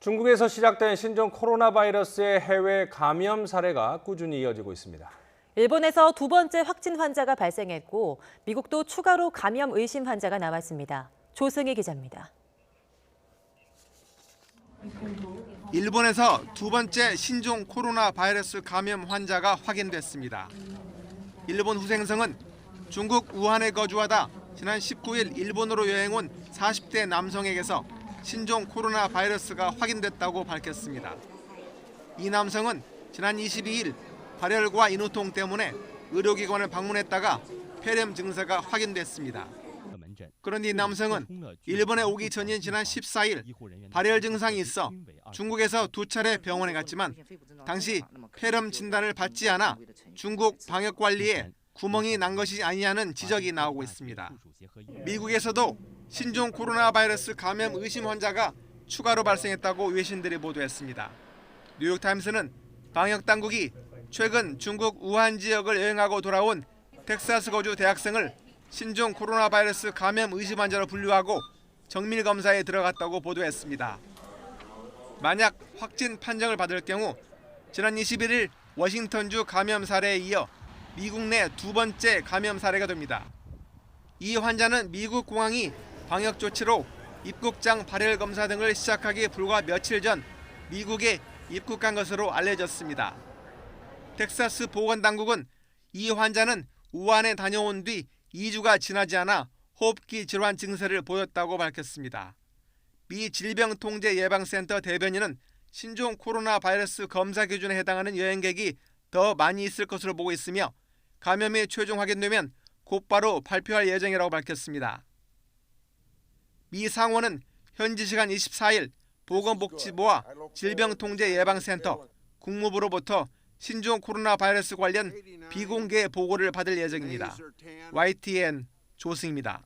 중국에서 시작된 신종 코로나 바이러스의 해외 감염 사례가 꾸준히 이어지고 있습니다. 일본에서 두 번째 확진 환자가 발생했고 미국도 추가로 감염 의심 환자가 나왔습니다. 조승희 기자입니다. 일본에서 두 번째 신종 코로나 바이러스 감염 환자가 확인됐습니다. 일본 후생성은 중국 우한에 거주하다 지난 19일 일본으로 여행 온 40대 남성에게서 신종 코로나 바이러스가 확인됐다고 밝혔습니다. 이 남성은 지난 22일 발열과 인후통 때문에 의료기관을 방문했다가 폐렴 증세가 확인됐습니다. 그런데 이 남성은 일본에 오기 전인 지난 14일 발열 증상이 있어 중국에서 두 차례 병원에 갔지만 당시 폐렴 진단을 받지 않아 중국 방역 관리에 구멍이 난 것이 아니냐는 지적이 나오고 있습니다. 미국에서도 신종 코로나 바이러스 감염 의심 환자가 추가로 발생했다고 외신들이 보도했습니다. 뉴욕타임스는 방역 당국이 최근 중국 우한 지역을 여행하고 돌아온 텍사스 거주 대학생을 신종 코로나 바이러스 감염 의심 환자로 분류하고 정밀 검사에 들어갔다고 보도했습니다. 만약 확진 판정을 받을 경우 지난 21일 워싱턴주 감염 사례에 이어 미국 내 두 번째 감염 사례가 됩니다. 이 환자는 미국 공항이 방역 조치로 입국장 발열 검사 등을 시작하기 불과 며칠 전 미국에 입국한 것으로 알려졌습니다. 텍사스 보건당국은 이 환자는 우한에 다녀온 뒤 2주가 지나지 않아 호흡기 질환 증세를 보였다고 밝혔습니다. 미 질병통제예방센터 대변인은 신종 코로나 바이러스 검사 기준에 해당하는 여행객이 더 많이 있을 것으로 보고 있으며 감염이 최종 확인되면 곧바로 발표할 예정이라고 밝혔습니다. 미 상원은 현지 시간 24일 보건복지부와 질병통제예방센터, 국무부로부터 신종 코로나 바이러스 관련 비공개 보고를 받을 예정입니다. YTN 조승입니다.